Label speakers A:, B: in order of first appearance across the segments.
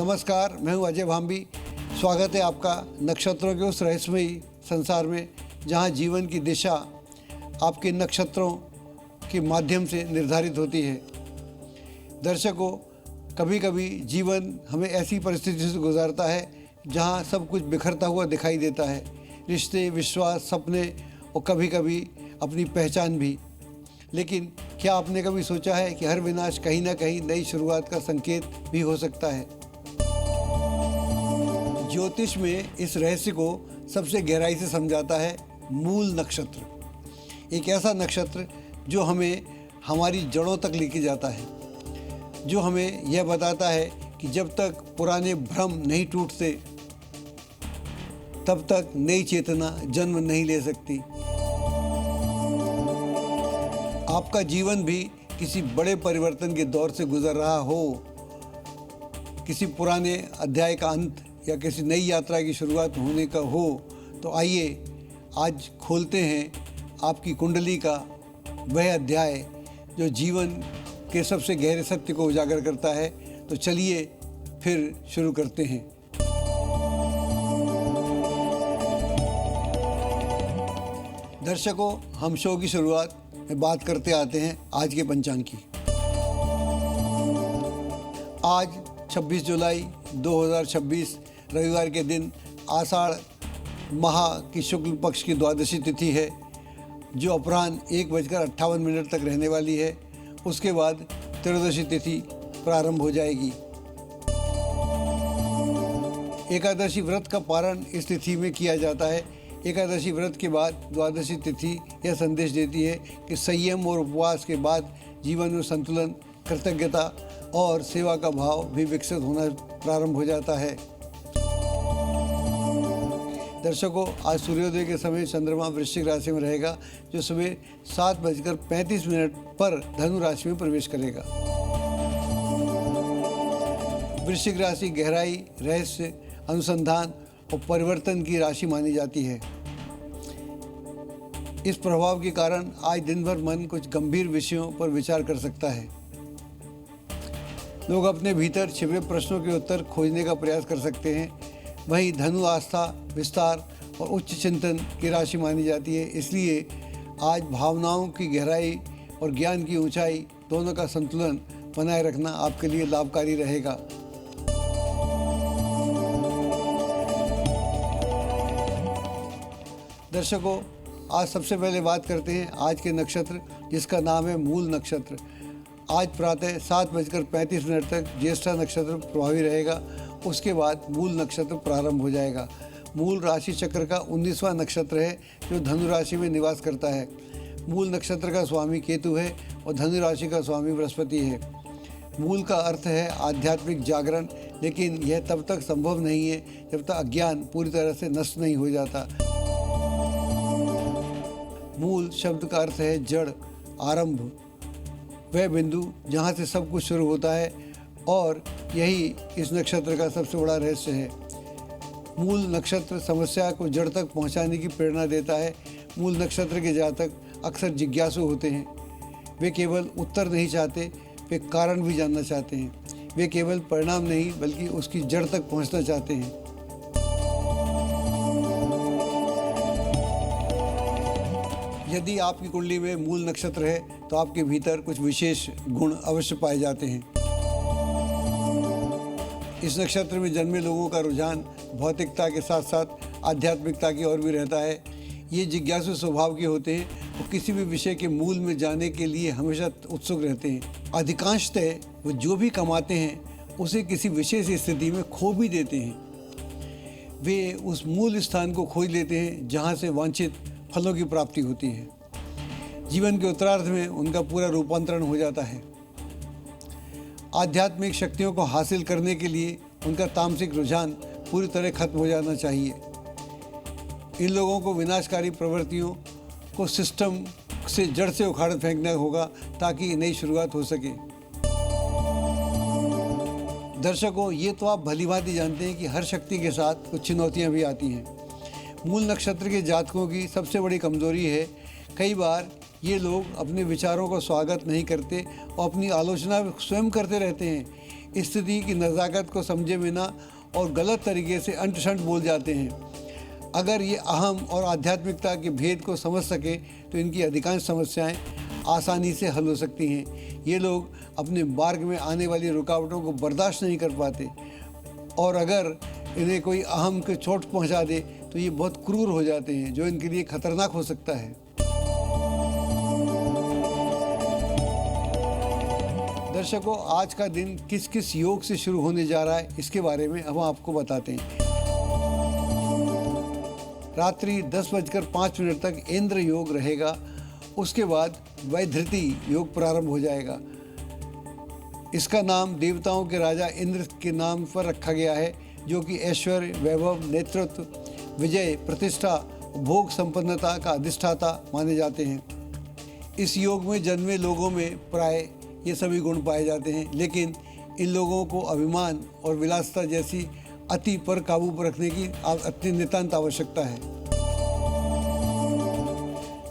A: नमस्कार, मैं हूं अजय भांबी। स्वागत है आपका नक्षत्रों के उस रहस्यमयी संसार में जहां जीवन की दिशा आपके नक्षत्रों के माध्यम से निर्धारित होती है। दर्शकों, कभी कभी जीवन हमें ऐसी परिस्थिति से गुजारता है जहां सब कुछ बिखरता हुआ दिखाई देता है। रिश्ते, विश्वास, सपने और कभी कभी अपनी पहचान भी। लेकिन क्या आपने कभी सोचा है कि हर विनाश कहीं ना कहीं नई शुरुआत का संकेत भी हो सकता है? ज्योतिष में इस रहस्य को सबसे गहराई से समझाता है मूल नक्षत्र। एक ऐसा नक्षत्र जो हमें हमारी जड़ों तक लेके जाता है, जो हमें यह बताता है कि जब तक पुराने भ्रम नहीं टूटते तब तक नई चेतना जन्म नहीं ले सकती। आपका जीवन भी किसी बड़े परिवर्तन के दौर से गुजर रहा हो, किसी पुराने अध्याय का अंत या किसी नई यात्रा की शुरुआत होने का हो, तो आइए आज खोलते हैं आपकी कुंडली का वह अध्याय जो जीवन के सबसे गहरे सत्य को उजागर करता है। तो चलिए फिर शुरू करते हैं। दर्शकों, हम शो की शुरुआत में बात करते आते हैं आज के पंचांग की। आज 26 जुलाई 2026 रविवार के दिन आषाढ़ माह की शुक्ल पक्ष की द्वादशी तिथि है, जो अपराह्न 1:58 तक रहने वाली है। उसके बाद त्रयोदशी तिथि प्रारंभ हो जाएगी। एकादशी व्रत का पारण इस तिथि में किया जाता है। एकादशी व्रत के बाद द्वादशी तिथि यह संदेश देती है कि संयम और उपवास के बाद जीवन में संतुलन, कृतज्ञता और सेवा का भाव भी विकसित होना प्रारंभ हो जाता है। दर्शकों, आज सूर्योदय के समय चंद्रमा वृश्चिक राशि में रहेगा, जो सुबह 7:35 पर धनु राशि में प्रवेश करेगा। वृश्चिक राशि गहराई, रहस्य, अनुसंधान और परिवर्तन की राशि मानी जाती है। इस प्रभाव के कारण आज दिन भर मन कुछ गंभीर विषयों पर विचार कर सकता है। लोग अपने भीतर छिपे प्रश्नों के उत्तर खोजने का प्रयास कर सकते हैं। वहीं धनु आस्था, विस्तार और उच्च चिंतन की राशि मानी जाती है। इसलिए आज भावनाओं की गहराई और ज्ञान की ऊंचाई दोनों का संतुलन बनाए रखना आपके लिए लाभकारी रहेगा। दर्शकों, आज सबसे पहले बात करते हैं आज के नक्षत्र, जिसका नाम है मूल नक्षत्र। आज प्रातः 7:35 तक ज्येष्ठा नक्षत्र प्रभावी रहेगा। उसके बाद मूल नक्षत्र प्रारंभ हो जाएगा। मूल राशि चक्र का 19वां नक्षत्र है, जो धनु राशि में निवास करता है। मूल नक्षत्र का स्वामी केतु है और धनु राशि का स्वामी बृहस्पति है। मूल का अर्थ है आध्यात्मिक जागरण, लेकिन यह तब तक संभव नहीं है जब तक अज्ञान पूरी तरह से नष्ट नहीं हो जाता। मूल शब्द का अर्थ है जड़, आरंभ, वह बिंदु जहाँ से सब कुछ शुरू होता है, और यही इस नक्षत्र का सबसे बड़ा रहस्य है। मूल नक्षत्र समस्या को जड़ तक पहुँचाने की प्रेरणा देता है। मूल नक्षत्र के जातक अक्सर जिज्ञासु होते हैं। वे केवल उत्तर नहीं चाहते, वे कारण भी जानना चाहते हैं। वे केवल परिणाम नहीं बल्कि उसकी जड़ तक पहुँचना चाहते हैं। यदि आपकी कुंडली में मूल नक्षत्र है तो आपके भीतर कुछ विशेष गुण अवश्य पाए जाते हैं। इस नक्षत्र में जन्मे लोगों का रुझान भौतिकता के साथ साथ आध्यात्मिकता की ओर भी रहता है। ये जिज्ञासु स्वभाव के होते हैं और किसी भी विषय के मूल में जाने के लिए हमेशा उत्सुक रहते हैं। अधिकांशतः वो जो भी कमाते हैं उसे किसी विशेष स्थिति में खो भी देते हैं। वे उस मूल स्थान को खोज लेते हैं जहाँ से वांछित फलों की प्राप्ति होती है। जीवन के उत्तरार्ध में उनका पूरा रूपांतरण हो जाता है। आध्यात्मिक शक्तियों को हासिल करने के लिए उनका तामसिक रुझान पूरी तरह खत्म हो जाना चाहिए। इन लोगों को विनाशकारी प्रवृत्तियों को सिस्टम से जड़ से उखाड़ फेंकना होगा ताकि नई शुरुआत हो सके। दर्शकों, ये तो आप भलीभांति जानते हैं कि हर शक्ति के साथ कुछ चुनौतियाँ भी आती हैं। मूल नक्षत्र के जातकों की सबसे बड़ी कमजोरी है, कई बार ये लोग अपने विचारों का स्वागत नहीं करते और अपनी आलोचना स्वयं करते रहते हैं। स्थिति की नज़ाकत को समझे बिना और गलत तरीके से अंट शंट बोल जाते हैं। अगर ये अहम और आध्यात्मिकता के भेद को समझ सके तो इनकी अधिकांश समस्याएं आसानी से हल हो सकती हैं। ये लोग अपने मार्ग में आने वाली रुकावटों को बर्दाश्त नहीं कर पाते और अगर इन्हें कोई अहम को चोट पहुंचा दे तो ये बहुत क्रूर हो जाते हैं, जो इनके लिए खतरनाक हो सकता है। दर्शकों, आज का दिन किस किस योग से शुरू होने जा रहा है इसके बारे में हम आपको बताते हैं। रात्रि 10:05 तक इंद्र योग रहेगा। उसके बाद वैधृति योग प्रारंभ हो जाएगा। इसका नाम देवताओं के राजा इंद्र के नाम पर रखा गया है, जो कि ऐश्वर्य, वैभव, नेतृत्व, विजय, प्रतिष्ठा, भोग संपन्नता का अधिष्ठाता माने जाते हैं। इस योग में जन्मे लोगों में प्राय ये सभी गुण पाए जाते हैं, लेकिन इन लोगों को अभिमान और विलासिता जैसी अति पर काबू पर रखने की अति नितांत आवश्यकता है।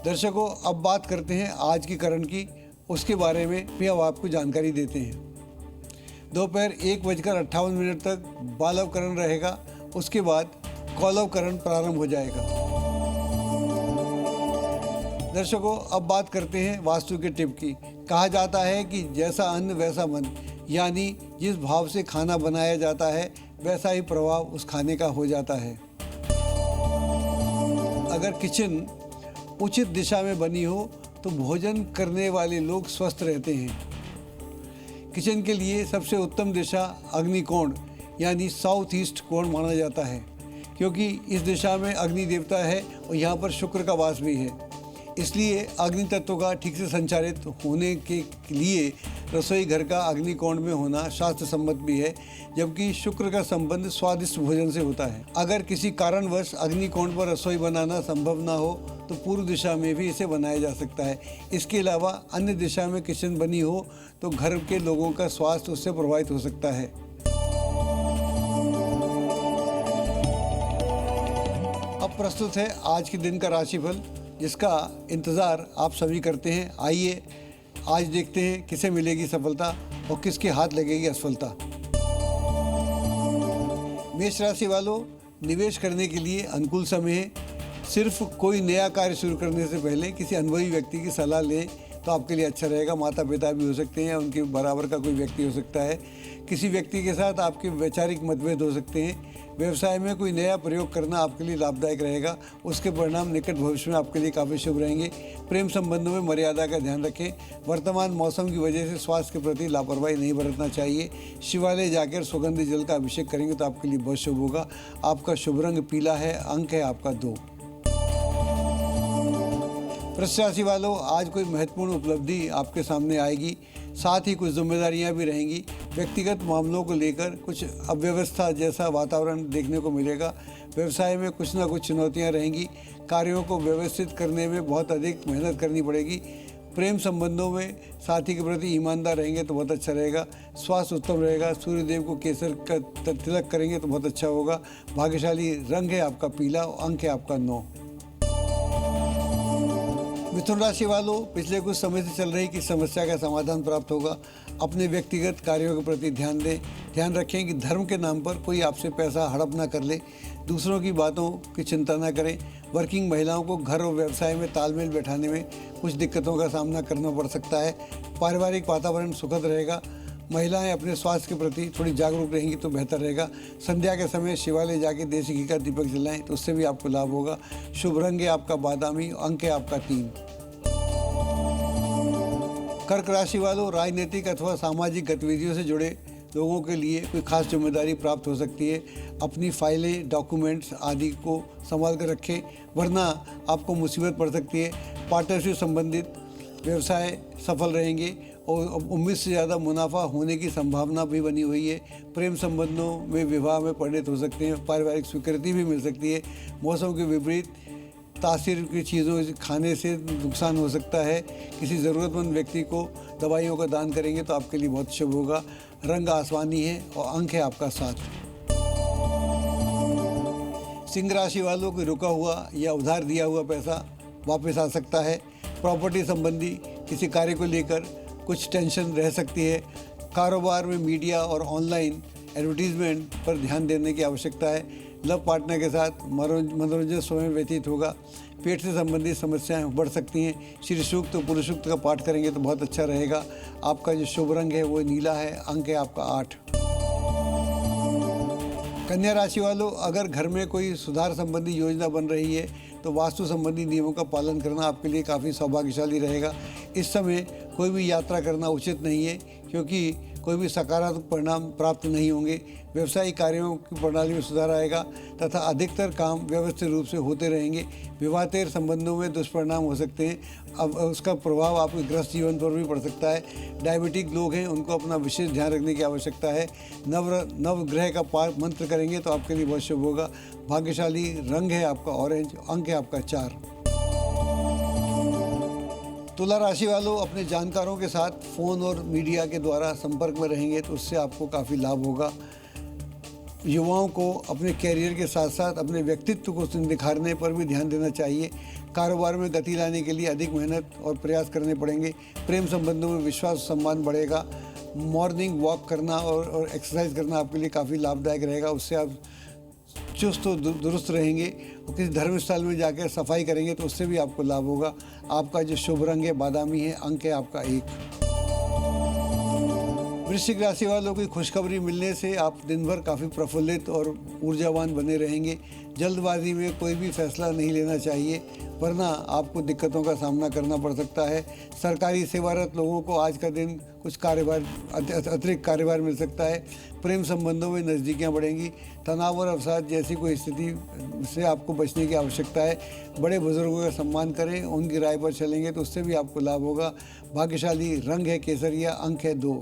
A: दर्शकों, अब बात करते हैं आज की करण की। उसके बारे में भी अब आपको जानकारी देते हैं। दोपहर 1:58 तक बालव करण रहेगा। उसके बाद कौलव करण प्रारंभ हो जाएगा। दर्शकों, अब बात करते हैं वास्तु के टिप की। कहा जाता है कि जैसा अन्न वैसा मन, यानी जिस भाव से खाना बनाया जाता है वैसा ही प्रभाव उस खाने का हो जाता है। अगर किचन उचित दिशा में बनी हो तो भोजन करने वाले लोग स्वस्थ रहते हैं। किचन के लिए सबसे उत्तम दिशा अग्निकोण यानी साउथ ईस्ट कोण माना जाता है, क्योंकि इस दिशा में अग्नि देवता है और यहाँ पर शुक्र का वास भी है। इसलिए अग्नि तत्व का ठीक से संचालित होने के लिए रसोई घर का अग्निकोण में होना शास्त्र सम्मत भी है, जबकि शुक्र का संबंध स्वादिष्ट भोजन से होता है। अगर किसी कारणवश अग्निकोण पर रसोई बनाना संभव ना हो तो पूर्व दिशा में भी इसे बनाया जा सकता है। इसके अलावा अन्य दिशा में किचन बनी हो तो घर के लोगों का स्वास्थ्य उससे प्रभावित हो सकता है। अब प्रस्तुत है आज के दिन का राशिफल, जिसका इंतज़ार आप सभी करते हैं। आइए आज देखते हैं किसे मिलेगी सफलता और किसके हाथ लगेगी असफलता। मेष राशि वालों, निवेश करने के लिए अनुकूल समय है। सिर्फ कोई नया कार्य शुरू करने से पहले किसी अनुभवी व्यक्ति की सलाह लें तो आपके लिए अच्छा रहेगा। माता पिता भी हो सकते हैं, उनके बराबर का कोई व्यक्ति हो सकता है। किसी व्यक्ति के साथ आपके वैचारिक मतभेद हो सकते हैं। व्यवसाय में कोई नया प्रयोग करना आपके लिए लाभदायक रहेगा। उसके परिणाम निकट भविष्य में आपके लिए काफ़ी शुभ रहेंगे। प्रेम संबंधों में मर्यादा का ध्यान रखें। वर्तमान मौसम की वजह से स्वास्थ्य के प्रति लापरवाही नहीं बरतना चाहिए। शिवालय जाकर सुगंधित जल का अभिषेक करेंगे तो आपके लिए बहुत शुभ होगा। आपका शुभ रंग पीला है। अंक है आपका 2। वृष राशि वालों, आज कोई महत्वपूर्ण उपलब्धि आपके सामने आएगी, साथ ही कुछ जिम्मेदारियां भी रहेंगी। व्यक्तिगत मामलों को लेकर कुछ अव्यवस्था जैसा वातावरण देखने को मिलेगा। व्यवसाय में कुछ ना कुछ चुनौतियां रहेंगी। कार्यों को व्यवस्थित करने में बहुत अधिक मेहनत करनी पड़ेगी। प्रेम संबंधों में साथी के प्रति ईमानदार रहेंगे तो बहुत अच्छा रहेगा। स्वास्थ्य उत्तम रहेगा। सूर्यदेव को केसर का तिलक करेंगे तो बहुत अच्छा होगा। भाग्यशाली रंग है आपका पीला। अंक है आपका 9। मिथुन राशि वालों, पिछले कुछ समय से चल रही किसी समस्या का समाधान प्राप्त होगा। अपने व्यक्तिगत कार्यों के प्रति ध्यान दें। ध्यान रखें कि धर्म के नाम पर कोई आपसे पैसा हड़प ना कर ले। दूसरों की बातों की चिंता ना करें। वर्किंग महिलाओं को घर और व्यवसाय में तालमेल बैठाने में कुछ दिक्कतों का सामना करना पड़ सकता है। पारिवारिक वातावरण सुखद रहेगा। महिलाएं अपने स्वास्थ्य के प्रति थोड़ी जागरूक रहेंगी तो बेहतर रहेगा। संध्या के समय शिवालय जाके देसी घी का दीपक जलाएं तो उससे भी आपको लाभ होगा। शुभ रंग है आपका बादामी। अंक है आपका 3। कर्क राशि वालों, राजनीतिक अथवा सामाजिक गतिविधियों से जुड़े लोगों के लिए कोई खास जिम्मेदारी प्राप्त हो सकती है। अपनी फाइलें, डॉक्यूमेंट्स आदि को संभाल कर रखें, वरना आपको मुसीबत पड़ सकती है। पार्टनरशिप संबंधित व्यवसाय सफल रहेंगे और उम्मीद से ज़्यादा मुनाफा होने की संभावना भी बनी हुई है। प्रेम संबंधों में विवाह में परिणत हो सकते हैं। पारिवारिक स्वीकृति भी मिल सकती है। मौसम के विपरीत तासीर की चीज़ों खाने से नुकसान हो सकता है। किसी ज़रूरतमंद व्यक्ति को दवाइयों का दान करेंगे तो आपके लिए बहुत शुभ होगा। रंग आसमानी है और अंक है आपका 7। सिंह राशि वालों को रुका हुआ या उधार दिया हुआ पैसा वापस आ सकता है। प्रॉपर्टी संबंधी किसी कार्य को लेकर कुछ टेंशन रह सकती है। कारोबार में मीडिया और ऑनलाइन एडवर्टीजमेंट पर ध्यान देने की आवश्यकता है। लव पार्टनर के साथ मनोरंजन समय व्यतीत होगा। पेट से संबंधित समस्याएं बढ़ सकती हैं। श्री सूक्त और पुरुष सूक्त का पाठ करेंगे तो बहुत अच्छा रहेगा। आपका जो शुभ रंग है वो नीला है। अंक है आपका 8। कन्या राशि वालों, अगर घर में कोई सुधार संबंधी योजना बन रही है तो वास्तु संबंधी नियमों का पालन करना आपके लिए काफ़ी सौभाग्यशाली रहेगा। इस समय कोई भी यात्रा करना उचित नहीं है, क्योंकि कोई भी सकारात्मक परिणाम प्राप्त नहीं होंगे। व्यवसायिक कार्यों की प्रणाली में सुधार आएगा तथा अधिकतर काम व्यवस्थित रूप से होते रहेंगे। विवाहेतर संबंधों में दुष्परिणाम हो सकते हैं। अब उसका प्रभाव आपके ग्रस्त जीवन पर भी पड़ सकता है। डायबिटिक लोग हैं, उनको अपना विशेष ध्यान रखने की आवश्यकता है। नवग्रह का पाठ मंत्र करेंगे तो आपके लिए बहुत शुभ होगा। भाग्यशाली रंग है आपका ऑरेंज। अंक है आपका 4। तुला राशि वालों, अपने जानकारों के साथ फ़ोन और मीडिया के द्वारा संपर्क में रहेंगे तो उससे आपको काफ़ी लाभ होगा। युवाओं को अपने कैरियर के साथ साथ अपने व्यक्तित्व को निखारने पर भी ध्यान देना चाहिए। कारोबार में गति लाने के लिए अधिक मेहनत और प्रयास करने पड़ेंगे। प्रेम संबंधों में विश्वास सम्मान बढ़ेगा। मॉर्निंग वॉक करना और एक्सरसाइज करना आपके लिए काफ़ी लाभदायक रहेगा। उससे आप चुस्त और दुरुस्त रहेंगे। और किसी धर्म स्थल में जाकर सफाई करेंगे तो उससे भी आपको लाभ होगा। आपका जो शुभ रंग है बादामी है। अंक है आपका 1। वृश्चिक राशि वालों की खुशखबरी मिलने से आप दिन भर काफ़ी प्रफुल्लित और ऊर्जावान बने रहेंगे। जल्दबाजी में कोई भी फैसला नहीं लेना चाहिए, वरना आपको दिक्कतों का सामना करना पड़ सकता है। सरकारी सेवारत लोगों को आज का दिन कुछ अतिरिक्त कार्यभार मिल सकता है। प्रेम संबंधों में नज़दीकियाँ बढ़ेंगी। तनाव और अवसाद जैसी कोई स्थिति से आपको बचने की आवश्यकता है। बड़े बुजुर्गों का सम्मान करें, उनकी राय पर चलेंगे तो उससे भी आपको लाभ होगा। भाग्यशाली रंग है केसरिया। अंक है 2।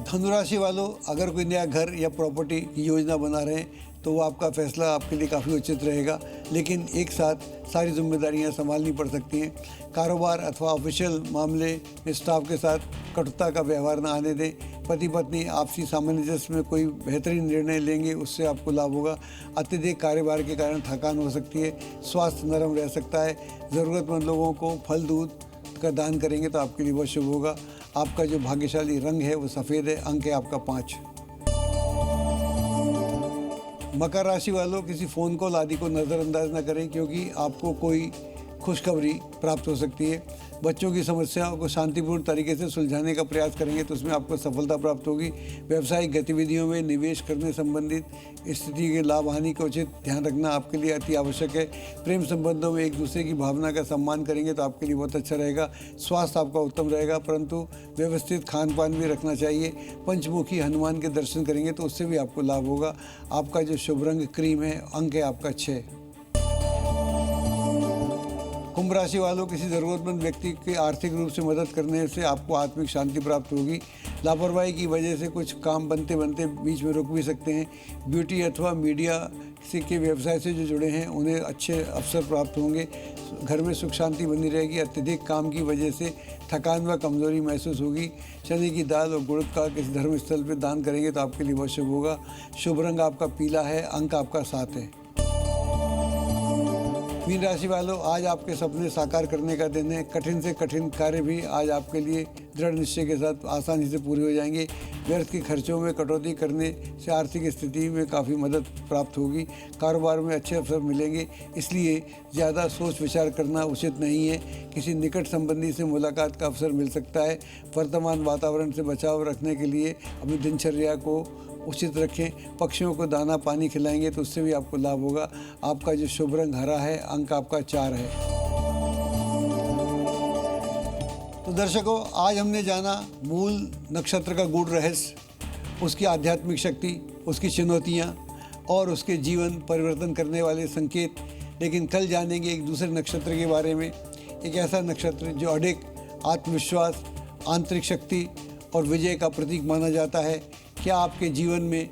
A: धनुराशि वालों, अगर कोई नया घर या प्रॉपर्टी की योजना बना रहे हैं तो वो आपका फैसला आपके लिए काफ़ी उचित रहेगा, लेकिन एक साथ सारी जिम्मेदारियां संभालनी पड़ सकती हैं। कारोबार अथवा ऑफिशियल मामले में स्टाफ के साथ कटुता का व्यवहार न आने दें। पति पत्नी आपसी सामंजस्य में कोई बेहतरीन निर्णय लेंगे, उससे आपको लाभ होगा। अत्यधिक कार्यभार के कारण थकान हो सकती है। स्वास्थ्य नरम रह सकता है। ज़रूरतमंद लोगों को फल दूध का दान करेंगे तो आपके लिए बहुत शुभ होगा। आपका जो भाग्यशाली रंग है वो सफ़ेद है। अंक है आपका 5। मकर राशि वालों, किसी फ़ोन कॉल आदि को नज़रअंदाज न करें, क्योंकि आपको कोई खुशखबरी प्राप्त हो सकती है। बच्चों की समस्याओं को शांतिपूर्ण तरीके से सुलझाने का प्रयास करेंगे तो उसमें आपको सफलता प्राप्त होगी। व्यावसायिक गतिविधियों में निवेश करने संबंधित स्थिति के लाभ हानि का उचित ध्यान रखना आपके लिए अति आवश्यक है। प्रेम संबंधों में एक दूसरे की भावना का सम्मान करेंगे तो आपके लिए बहुत अच्छा रहेगा। स्वास्थ्य आपका उत्तम रहेगा, परंतु व्यवस्थित खान पान भी रखना चाहिए। पंचमुखी हनुमान के दर्शन करेंगे तो उससे भी आपको लाभ होगा। आपका जो शुभ रंग क्रीम है। अंक है आपका 6। कुंभ राशि वालों, किसी ज़रूरतमंद व्यक्ति की आर्थिक रूप से मदद करने से आपको आत्मिक शांति प्राप्त होगी। लापरवाही की वजह से कुछ काम बनते बनते बीच में रुक भी सकते हैं। ब्यूटी अथवा मीडिया के व्यवसाय से जो जुड़े हैं उन्हें अच्छे अवसर प्राप्त होंगे। घर में सुख शांति बनी रहेगी। अत्यधिक काम की वजह से थकान व कमजोरी महसूस होगी। चने की दाल और गुड़ का किसी धर्म स्थल पर दान करेंगे तो आपके लिए बहुत शुभ होगा। शुभ रंग आपका पीला है। अंक आपका 7 है। मीन राशि वालों, आज आपके सपने साकार करने का दिन है। कठिन से कठिन कार्य भी आज आपके लिए दृढ़ निश्चय के साथ आसानी से पूरे हो जाएंगे। व्यर्थ के खर्चों में कटौती करने से आर्थिक स्थिति में काफ़ी मदद प्राप्त होगी। कारोबार में अच्छे अवसर मिलेंगे, इसलिए ज़्यादा सोच विचार करना उचित नहीं है। किसी निकट संबंधी से मुलाकात का अवसर मिल सकता है। वर्तमान वातावरण से बचाव रखने के लिए अपनी दिनचर्या को उचित रखें। पक्षियों को दाना पानी खिलाएंगे तो उससे भी आपको लाभ होगा। आपका जो शुभ रंग हरा है। अंक आपका 4 है। तो दर्शकों, आज हमने जाना मूल नक्षत्र का गूढ़ रहस्य, उसकी आध्यात्मिक शक्ति, उसकी चुनौतियाँ और उसके जीवन परिवर्तन करने वाले संकेत। लेकिन कल जानेंगे एक दूसरे नक्षत्र के बारे में। एक ऐसा नक्षत्र जो अडिग आत्मविश्वास, आंतरिक शक्ति और विजय का प्रतीक माना जाता है। क्या आपके जीवन में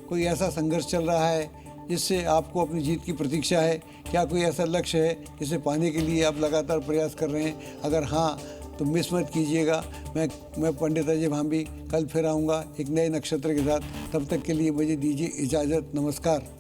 A: कोई ऐसा संघर्ष चल रहा है जिससे आपको अपनी जीत की प्रतीक्षा है? क्या कोई ऐसा लक्ष्य है जिसे पाने के लिए आप लगातार प्रयास कर रहे हैं? अगर हाँ, तो मिस मत कीजिएगा। मैं पंडित अजय भांबी कल फिर आऊँगा एक नए नक्षत्र के साथ। तब तक के लिए मुझे दीजिए इजाज़त। नमस्कार।